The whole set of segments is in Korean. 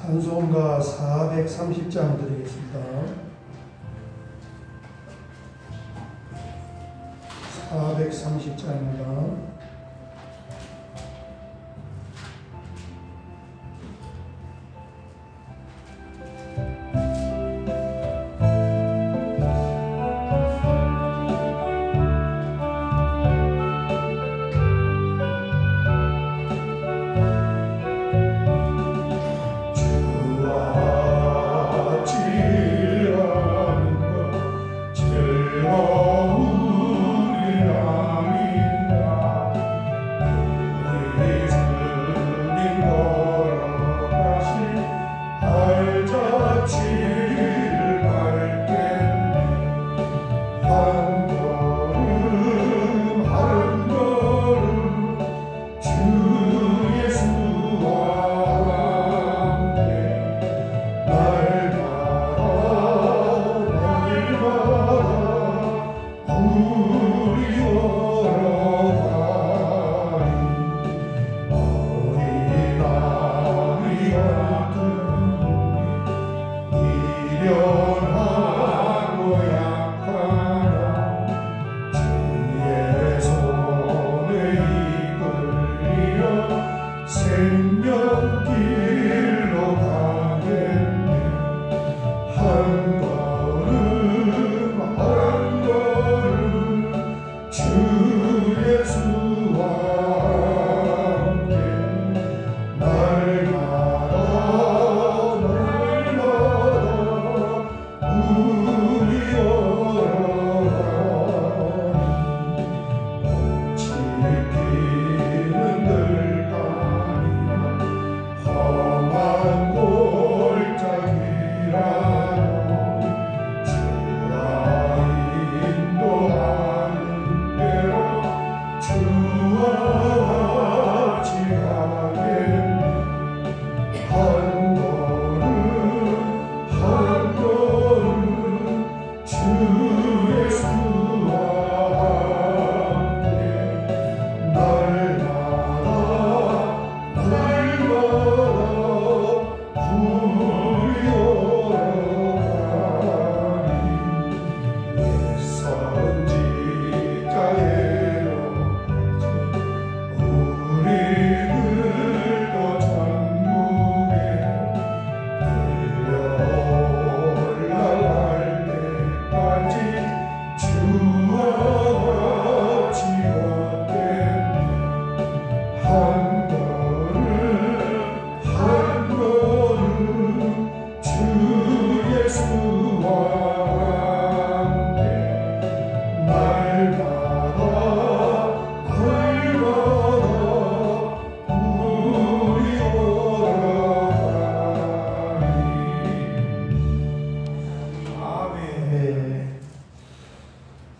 찬송가 430장 드리겠습니다. 430장입니다.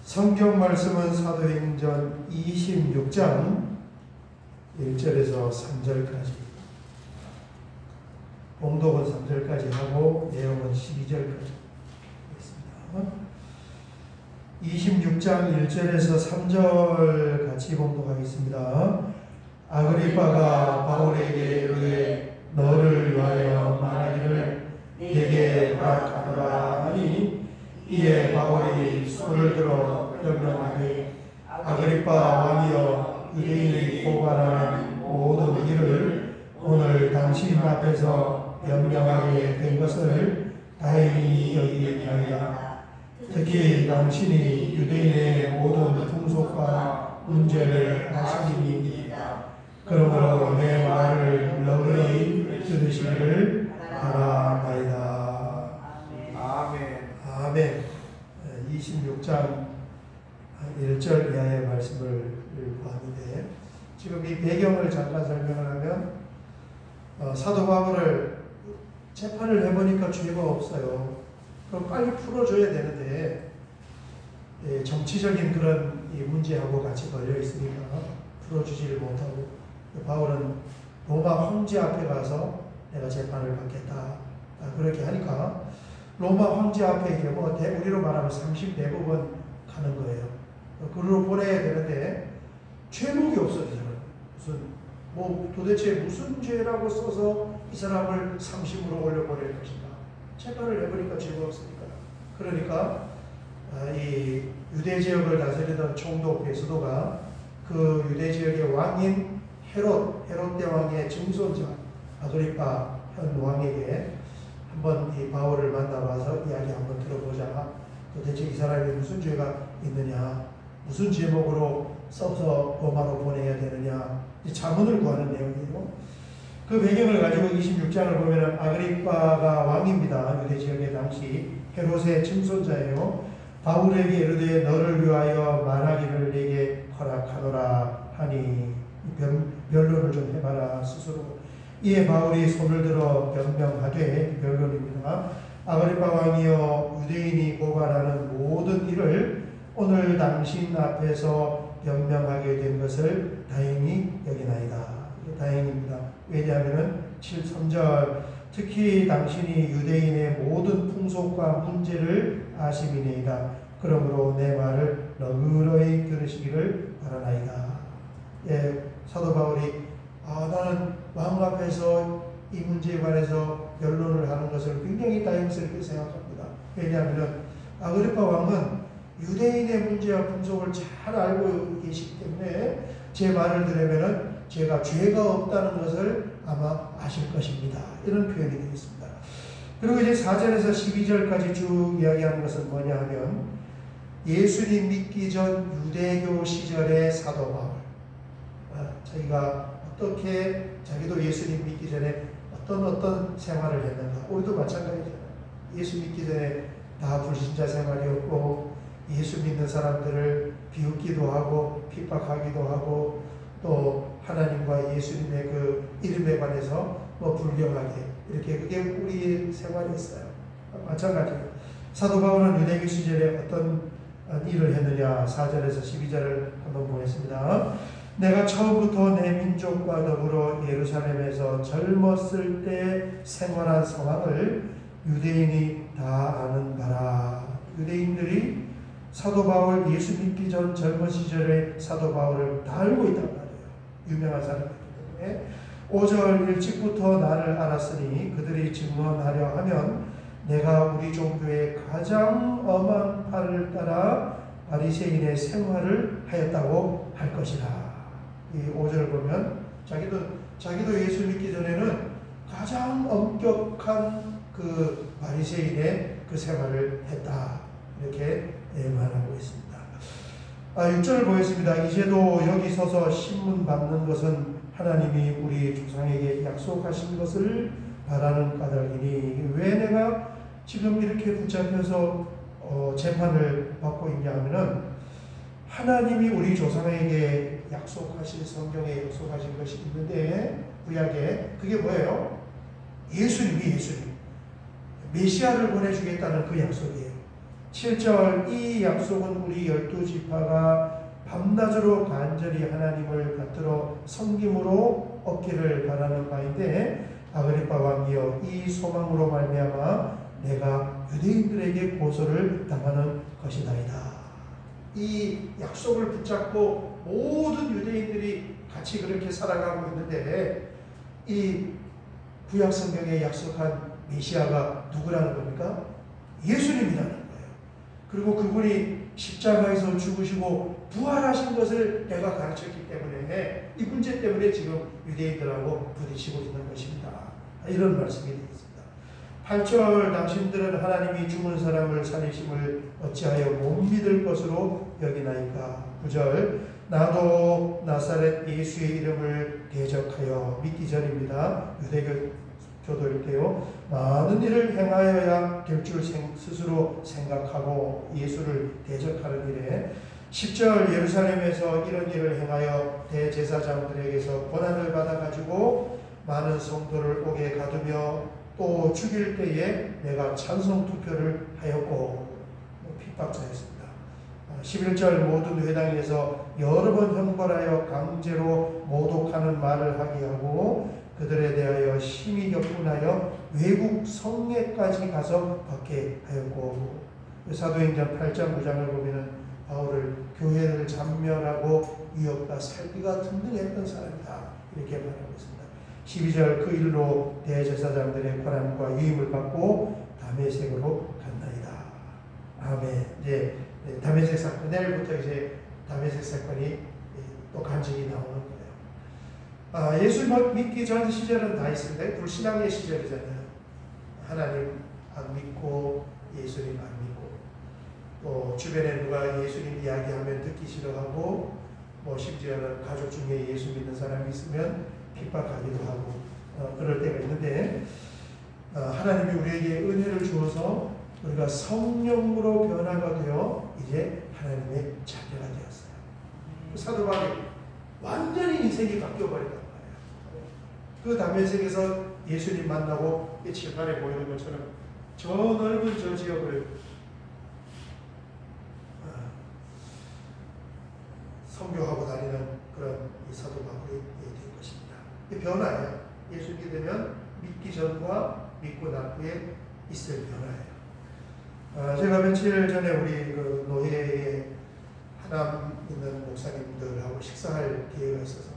성경 말씀은 사도행전 26장 1절에서 3절까지, 봉독은 3절까지 하고 내용은 12절까지 있습니다. 26장 1절에서 3절 같이 봉독하겠습니다. 아그리빠가 바울에게 이르되 너를 위하여 말하기를 내게 허락하노라 하니, 이에 바울이 손을 들어 명령하되 아그리빠 왕이여, 유대인이 고발하는 모든 일을 오늘 당신 앞에서 명령하게 된 것을 다행히 여기니이다. 특히 당신이 유대인의 모든 풍속과 문제를 아시니이다. 그러므로 내 말을 너그러이 들으시기를 바라나이다. 아멘. 26장 1절 이하의 말씀을 보았는데, 지금 이 배경을 잠깐 설명을 하면, 사도 바울을 재판을 해보니까 죄가 없어요. 그럼 빨리 풀어줘야 되는데, 정치적인 그런 이 문제하고 같이 걸려 있으니까 풀어주지를 못하고, 바울은 로마 황제 앞에 가서 내가 재판을 받겠다, 그렇게 하니까 로마 황제 앞에 이게 뭐 우리로 말하면 30대법원 가는 거예요. 그로 보내야 되는데 죄목이 없어지잖아요. 무슨 뭐 도대체 무슨 죄라고 써서 이 사람을 상심으로 올려버릴 것인가. 재판을 해보니까 죄가 없으니까. 그러니까 이 유대 지역을 다스리던 총독 베스도가 그 유대 지역의 왕인 헤롯 대왕의 증손자 아그리파 현 왕에게 한번 이 바울을 만나봐서 이야기 한번 들어보자. 도대체 이 사람이 무슨 죄가 있느냐, 무슨 제목으로 써서 로마로 보내야 되느냐, 자문을 구하는 내용이에요. 그 배경을 가지고 26장을 보면 아그리파가 왕입니다. 유대 지역의 당시 헤롯의 증손자예요. 바울에게 이르되 너를 위하여 말하기를 내게 허락하노라 하니 변론을 좀 해봐라 스스로. 이에 바울이 손을 들어 변명하되, 변론입니다. 아그리파 왕이여, 유대인이 고발하는 모든 일을 오늘 당신 앞에서 변명하게 된 것을 다행히 여기나이다. 다행입니다. 왜냐하면 7~3절 특히 당신이 유대인의 모든 풍속과 문제를 아심이니이다. 그러므로 내 말을 너그러이 들으시기를 바라나이다. 예, 사도 바울이 나는 왕 앞에서 이 문제에 관해서 변론을 하는 것을 굉장히 다행스럽게 생각합니다. 왜냐하면 아그리파 왕은 유대인의 문제와 풍속을 잘 알고 계시기 때문에 제 말을 들으면 제가 죄가 없다는 것을 아마 아실 것입니다. 이런 표현이 되겠습니다. 그리고 이제 4절에서 12절까지 쭉 이야기하는 것은 뭐냐 하면 예수님 믿기 전 유대교 시절의 사도 바울, 자기가 어떻게 자기도 예수님 믿기 전에 어떤 생활을 했는가. 우리도 마찬가지잖아요. 예수 믿기 전에 다 불신자 생활이었고 예수 믿는 사람들을 비웃기도 하고 핍박하기도 하고 또 하나님과 예수님의 그 이름에 관해서 불경하게 이렇게, 그게 우리의 생활이었어요. 마찬가지예요. 사도 바울은 유대교 시절에 어떤 일을 했느냐. 4절에서 12절을 한번 보겠습니다. 내가 처음부터 내 민족과 더불어 예루살렘에서 젊었을 때 생활한 상황을 유대인이 다 아는 바라. 유대인들이 사도 바울 예수 믿기 전 젊은 시절의 사도 바울을 다 알고 있단 말이에요. 유명한 사람이기 때문에. 5절 일찍부터 나를 알았으니 그들이 증언하려 하면 내가 우리 종교의 가장 엄한 팔을 따라 바리새인의 생활을 하였다고 할 것이라. 이 5절을 보면 자기도 예수 믿기 전에는 가장 엄격한 그 바리새인의 그 생활을 했다. 이렇게 말하고 있습니다. 6절을 보겠습니다. 이제도 여기 서서 신문 받는 것은 하나님이 우리 조상에게 약속하신 것을 바라는 까닭이니 왜 내가 지금 이렇게 붙잡혀서 재판을 받고 있냐 하면은 하나님이 우리 조상에게 약속하신, 성경에 약속하신 것이 있는데 구약에 그게 뭐예요? 예수님 메시아를 보내주겠다는 그 약속이에요. 7절 이 약속은 우리 12지파가 밤낮으로 간절히 하나님을 받들어 섬김으로 얻기를 바라는 바인데 아그리파 왕이여, 이 소망으로 말미암아 내가 유대인들에게 고소를 당하는 것이다이다. 이 약속을 붙잡고 모든 유대인들이 같이 그렇게 살아가고 있는데 이 구약 성경에 약속한 메시아가 누구라는 겁니까? 예수님이라는 거예요. 그리고 그분이 십자가에서 죽으시고 부활하신 것을 내가 가르쳤기 때문에 이 문제 때문에 지금 유대인들하고 부딪히고 있는 것입니다. 이런 말씀이 되겠습니다. 8절 당신들은 하나님이 죽은 사람을 살리심을 어찌하여 못 믿을 것으로 여기나이까. 9절 나도 나사렛 예수의 이름을 대적하여 믿기 전입니다. 유대교도일 때요. 많은 일을 행하여야 될 줄 스스로 생각하고 예수를 대적하는 일에 10절 예루살렘에서 이런 일을 행하여 대제사장들에게서 고난을 받아가지고 많은 성도를 옥에 가두며 또 죽일 때에 내가 찬송 투표를 하였고 핍박자였습니다. 11절 모든 회당에서 여러 번 형벌하여 강제로 모독하는 말을 하게 하고 그들에 대하여 심히 격분하여 외국 성내까지 가서 받게 하였고 사도행전 8장 9장을 보면 바울을 교회를 잔멸하고 위협과 살기가 등등했던 사람이다 이렇게 말하고 있습니다. 12절 그 일로 대제사장들의 권한과 유임을 받고 다메섹으로 갔나이다. 아멘. 이제 다메섹 사건, 내일부터 이제 다메섹 사건이 또 간증이 나오는 거예요. 예수 믿기 전 시절은 다 있습니다. 불신앙의 시절이잖아요. 하나님 안 믿고 예수님 안 믿고, 또 주변에 누가 예수님 이야기하면 듣기 싫어하고, 뭐 심지어는 가족 중에 예수 믿는 사람이 있으면 핍박하기도 하고 그럴 때가 있는데, 하나님이 우리에게 은혜를 주어서 우리가 성령으로 변화가 되어 이제 하나님의 자녀가 되었어요. 사도 바울이 완전히 인생이 바뀌어버렸단 말이에요. 그 다메섹에서 예수님 만나고 이 칠판에 보이는 것처럼 저 넓은 저 지역을 선교하고 다니는 그런 이 사도 바울이 된 것입니다. 이 변화예요. 예수 믿으면 믿기 전과 믿고 난 후에 있을 변화예요. 제가 며칠 전에 우리 그 노회에 하남 있는 목사님들하고 식사할 기회가 있어서,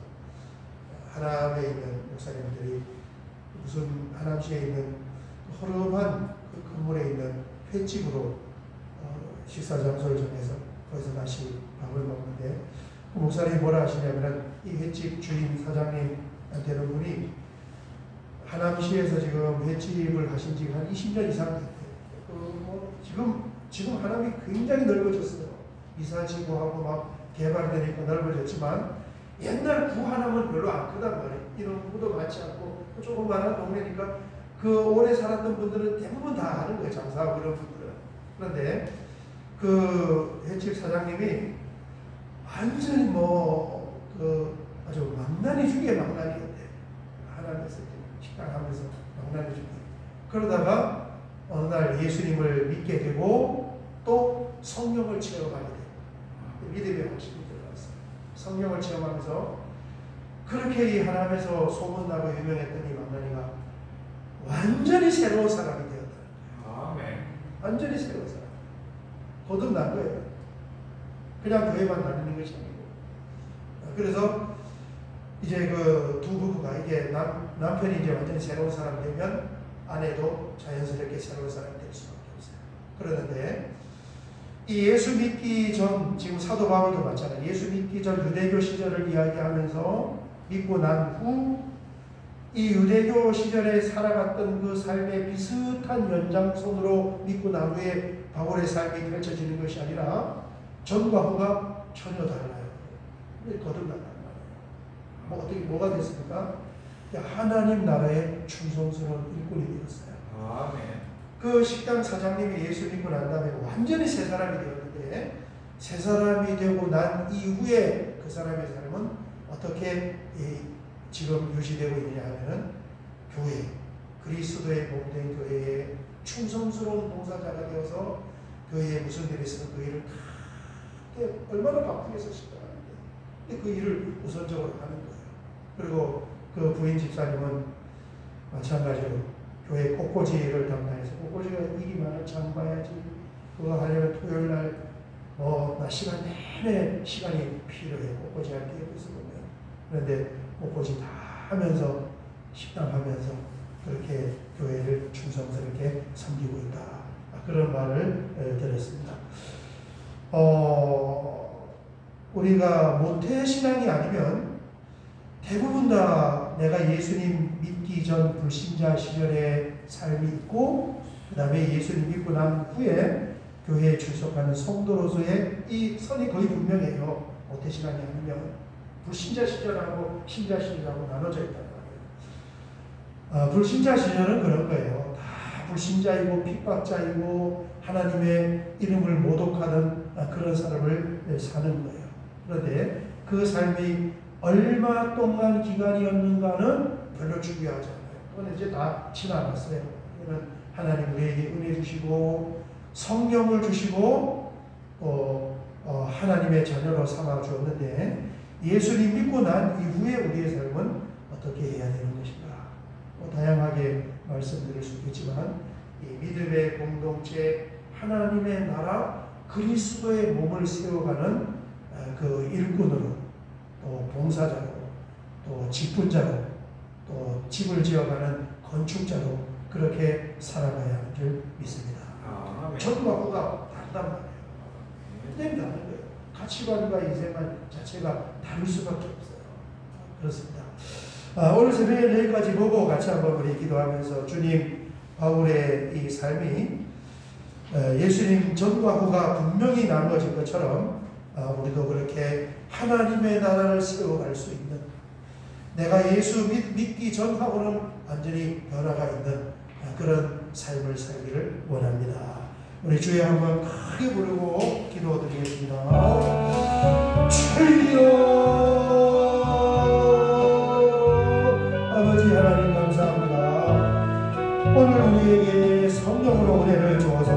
하남에 있는 목사님들이 무슨 하남시에 있는 허름한 그 건물에 있는 횟집으로 식사 장소를 정해서 거기서 다시 밥을 먹는데, 그 목사님이 뭐라 하시냐면, 이 횟집 주인 사장님한테는 분이 하남시에서 지금 횟집을 하신 지 한 20년 이상 됐대요. 지금 하남이 굉장히 넓어졌어요. 이사지구하고 막 개발되니까 넓어졌지만, 옛날 구하남은 별로 안 크단 말이에요. 인구도 많지 않고 조그마한 동네니까 그 오래 살았던 분들은 대부분 다 아는 거예요. 장사하고 이런 분들은. 그런데 그 횟집 사장님이 완전히 아주 망나니 중에 망나니였대요. 하나님께서 식당 하면서 망나니 중에. 그러다가 어느 날 예수님을 믿게 되고 또 성령을 체험하게 돼요. 믿음의 확신이 들어갔어요. 성령을 체험하면서 그렇게 이 하나님에서 소문나고 유명했던 이 망나니가 완전히 새로운 사람이 되었다. 아멘. 완전히 새로운 사람. 거듭난 거예요. 그냥 교회만 다니는 것이 아니고. 그래서 이제 그 두 부부가, 이게 남편이 이제 완전히 새로운 사람이 되면 아내도 자연스럽게 새로운 사람이 될 수밖에 없어요. 그러는데 이 예수 믿기 전, 지금 사도 바울도 마찬가지예요. 예수 믿기 전 유대교 시절을 이야기하면서 믿고 난 후 이 유대교 시절에 살아갔던 그 삶의 비슷한 연장선으로 믿고 난 후에 바울의 삶이 펼쳐지는 것이 아니라 전과 후가 전혀 달라요. 거듭난단 말이에요. 뭐가 됐습니까? 하나님 나라의 충성스러운 일꾼이 되었어요. 아멘. 그 식당 사장님이 예수 믿고 난 다음에 완전히 새 사람이 되었는데, 새 사람이 되고 난 이후에 그 사람의 삶은 어떻게 지금 유지되고 있느냐 하면은, 교회, 그리스도의 몸된 교회에 충성스러운 봉사자가 되어서 교회에 무슨 일이 있으면 그 일을 다 얼마나 바쁘게 했을까 하는데 그 일을 우선적으로 하는 거예요. 그리고 그 부인 집사님은 마찬가지로 교회 꽃꽂이를 담당해서, 꽃꽂이가 일이 많아 장 봐야지, 그거 하려면 토요일 날 나 시간 내내 시간이 필요해. 꽃꽂이 할 게 있으면. 그런데 꽃꽂이 다 하면서, 식당 하면서 그렇게 교회를 충성스럽게 섬기고 있다. 그런 말을 들었습니다. 우리가 모태신앙이 아니면 대부분 다 내가 예수님 믿기 전 불신자 시절의 삶이 있고, 그 다음에 예수님 믿고 난 후에 교회에 출석하는 성도로서의 이 선이 거의 분명해요. 모태신앙이 아니면 불신자 시절하고 신자 시절하고 나눠져 있단 말이에요. 불신자 시절은 그런 거예요. 다 불신자이고 핍박자이고 하나님의 이름을 모독하는 그런 삶을 사는 거예요. 그런데 그 삶이 얼마 동안 기간이었는가는 별로 중요하지 않아요. 그건 이제 다 지나갔어요. 그러면 하나님 우리에게 은혜 주시고 성령을 주시고 하나님의 자녀로 삼아 주었는데, 예수님 믿고 난 이후에 우리의 삶은 어떻게 해야 되는 것인가? 다양하게 말씀드릴 수 있겠지만, 이 믿음의 공동체, 하나님의 나라, 그리스도의 몸을 세워가는 그 일꾼으로, 또 봉사자로, 또 직분자로 또 집을 지어가는 건축자로 그렇게 살아가야 하는 줄 믿습니다. 천국과 후가 다르단 말이에요. 그냥 다른 거예요. 가치관과 인생관 자체가 다를 수밖에 없어요. 그렇습니다. 오늘 새벽에 여기까지 보고 같이 한번 우리 기도하면서 주님 바울의 이 삶이 예수님 전과 후가 분명히 나누어진 것처럼 우리도 그렇게 하나님의 나라를 세워갈 수 있는, 내가 예수 믿기 전하고는 완전히 변화가 있는 그런 삶을 살기를 원합니다. 우리 주에 한번 크게 부르고 기도드리겠습니다. 주여, 아버지 하나님 감사합니다. 오늘 우리에게 성령으로 은혜를 주어서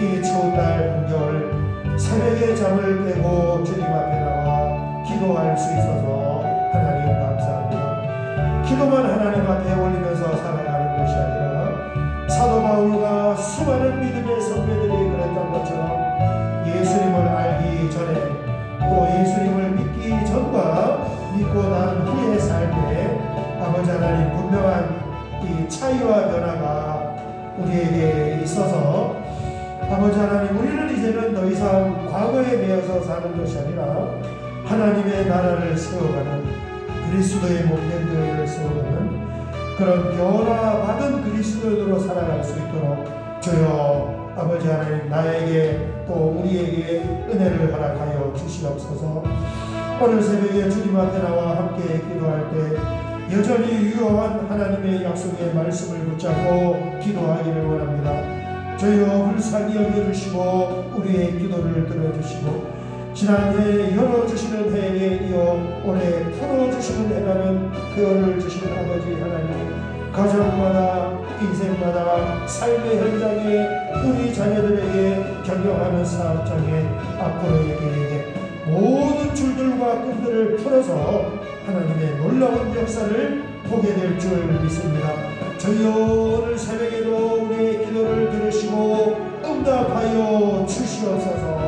이 추운 날 한겨울 새벽에 잠을 깨고 주님 앞에 나와 기도할 수 있어서 하나님 감사합니다. 기도만 하나님 앞에 올리면서 살아가는 것이 아니라 사도 바울과 수많은 믿음의 선배들이 그랬던 것처럼 예수님을 알기 전에 또 예수님을 믿기 전과 믿고 난 후의 삶에 아버지 하나님 분명한 이 차이와 변화가 우리에게 있어서 아버지 하나님, 우리는 이제는 더 이상 과거에 매여서 사는 것이 아니라 하나님의 나라를 세워가는, 그리스도의 몸된 교회를 세우는 그런 변화받은 그리스도인으로 살아갈 수 있도록 주여 아버지 하나님, 나에게 또 우리에게 은혜를 허락하여 주시옵소서. 오늘 새벽에 주님 앞에 나와 함께 기도할 때 여전히 유효한 하나님의 약속의 말씀을 붙잡고 기도하기를 원합니다. 주여 불쌍히 여겨주시고 우리의 기도를 들어주시고 지난해 열어주시는 해에 이어 올해 풀어주시는 해라는 표현을 주시는 아버지 하나님, 가정마다 인생마다 삶의 현장에 우리 자녀들에게 경영하는 사업장에 앞으로의 계획에 모든 줄들과 끈들을 풀어서 하나님의 놀라운 역사를 보게 될 줄 믿습니다. 주여 오늘 새벽에도 우리의 기도를 들으시고 응답하여 주시옵소서.